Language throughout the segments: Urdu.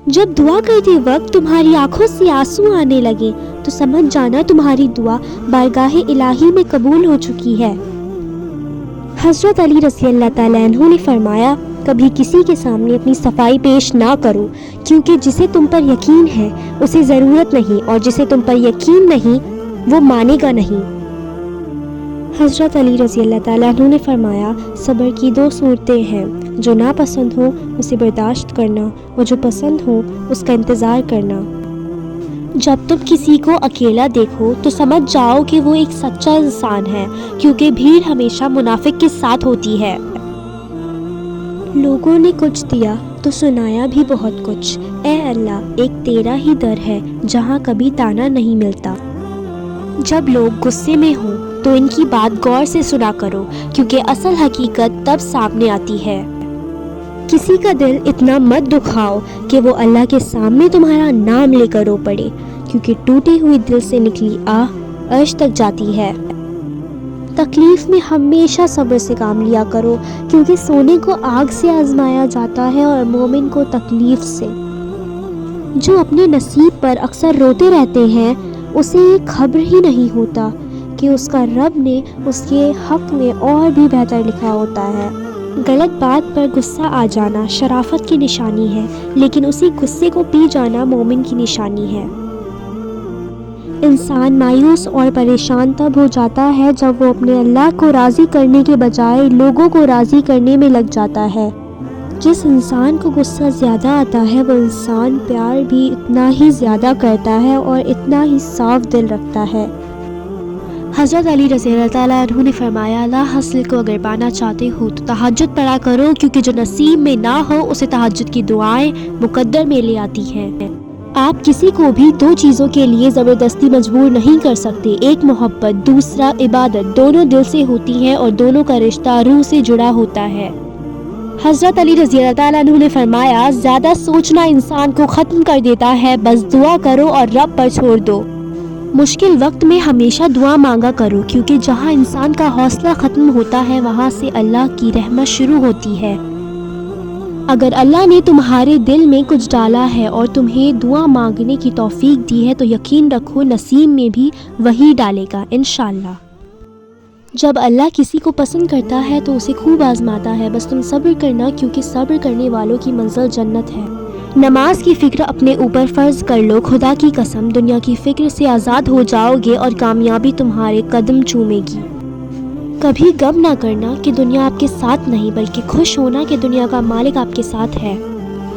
جب دعا کرتے وقت تمہاری آنکھوں سے آنسو آنے لگے تو سمجھ جانا تمہاری دعا بارگاہ الہی میں قبول ہو چکی ہے۔ حضرت علی رضی اللہ تعالیٰ عنہ نے فرمایا، کبھی کسی کے سامنے اپنی صفائی پیش نہ کرو، کیونکہ جسے تم پر یقین ہے اسے ضرورت نہیں، اور جسے تم پر یقین نہیں وہ مانے گا نہیں۔ حضرت علی رضی اللہ تعالیٰ عنہ نے فرمایا، صبر کی دو صورتیں ہیں، جو ناپسند ہو اسے برداشت کرنا، اور جو پسند ہو اس کا انتظار کرنا۔ جب تم کسی کو اکیلا دیکھو تو سمجھ جاؤ کہ وہ ایک سچا انسان ہے، کیونکہ بھیڑ ہمیشہ منافق کے ساتھ ہوتی ہے۔ لوگوں نے کچھ دیا تو سنایا بھی بہت کچھ، اے اللہ ایک تیرا ہی در ہے جہاں کبھی تانا نہیں ملتا۔ جب لوگ غصے میں ہوں تو ان کی بات غور سے سنا کرو، کیونکہ اصل حقیقت تب سامنے آتی ہے۔ کسی کا دل اتنا مت دکھاؤ کہ وہ اللہ کے سامنے تمہارا نام لے کر رو پڑے، کیونکہ ٹوٹے ہوئے دل سے نکلی آہ عرش تک جاتی ہے۔ تکلیف میں ہمیشہ صبر سے کام لیا کرو، کیونکہ سونے کو آگ سے آزمایا جاتا ہے اور مومن کو تکلیف سے۔ جو اپنے نصیب پر اکثر روتے رہتے ہیں اسے یہ خبر ہی نہیں ہوتا کہ اس کا رب نے اس کے حق میں اور بھی بہتر لکھا ہوتا ہے۔ غلط بات پر غصہ آ جانا شرافت کی نشانی ہے، لیکن اسی غصے کو پی جانا مومن کی نشانی ہے۔ انسان مایوس اور پریشان تب ہو جاتا ہے جب وہ اپنے اللہ کو راضی کرنے کے بجائے لوگوں کو راضی کرنے میں لگ جاتا ہے۔ جس انسان کو غصہ زیادہ آتا ہے وہ انسان پیار بھی اتنا ہی زیادہ کرتا ہے اور اتنا ہی صاف دل رکھتا ہے۔ حضرت علی رضی اللہ تعالیٰ عنہ نے فرمایا، اللہ حاصل کو اگر پانا چاہتے ہو تو تہجد پڑھا کرو، کیونکہ جو نصیب میں نہ ہو اسے تہجد کی دعائیں مقدر میں لے آتی ہیں۔ آپ کسی کو بھی دو چیزوں کے لیے زبردستی مجبور نہیں کر سکتے، ایک محبت، دوسرا عبادت، دونوں دل سے ہوتی ہیں اور دونوں کا رشتہ روح سے جڑا ہوتا ہے۔ حضرت علی رضی اللہ تعالیٰ عنہ نے فرمایا، زیادہ سوچنا انسان کو ختم کر دیتا ہے، بس دعا کرو اور رب پر چھوڑ دو۔ مشکل وقت میں ہمیشہ دعا مانگا کرو، کیونکہ جہاں انسان کا حوصلہ ختم ہوتا ہے وہاں سے اللہ کی رحمت شروع ہوتی ہے۔ اگر اللہ نے تمہارے دل میں کچھ ڈالا ہے اور تمہیں دعا مانگنے کی توفیق دی ہے تو یقین رکھو نصیب میں بھی وہی ڈالے گا انشاءاللہ۔ جب اللہ کسی کو پسند کرتا ہے تو اسے خوب آزماتا ہے، بس تم صبر کرنا، کیونکہ صبر کرنے والوں کی منزل جنت ہے۔ نماز کی فکر اپنے اوپر فرض کر لو، خدا کی قسم دنیا کی فکر سے آزاد ہو جاؤ گے اور کامیابی تمہارے قدم چومے گی۔ کبھی غم نہ کرنا کہ دنیا آپ کے ساتھ نہیں، بلکہ خوش ہونا کہ دنیا کا مالک آپ کے ساتھ ہے۔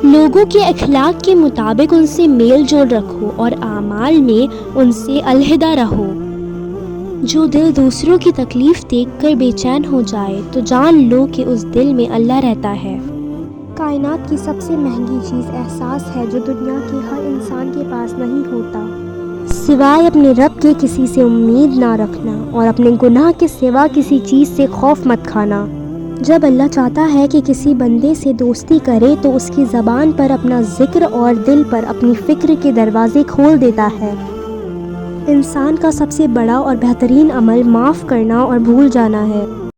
لوگوں کے اخلاق کے مطابق ان سے میل جول رکھو اور اعمال میں ان سے علیحدہ رہو۔ جو دل دوسروں کی تکلیف دیکھ کر بے چین ہو جائے تو جان لو کہ اس دل میں اللہ رہتا ہے۔ کائنات کی سب سے مہنگی چیز احساس ہے، جو دنیا کے ہر انسان کے پاس نہیں ہوتا، سوائے اپنے رب کے کسی سے امید نہ رکھنا اور اپنے گناہ کے سوا کسی چیز سے خوف مت کھانا۔ جب اللہ چاہتا ہے کہ کسی بندے سے دوستی کرے تو اس کی زبان پر اپنا ذکر اور دل پر اپنی فکر کے دروازے کھول دیتا ہے۔ انسان کا سب سے بڑا اور بہترین عمل معاف کرنا اور بھول جانا ہے۔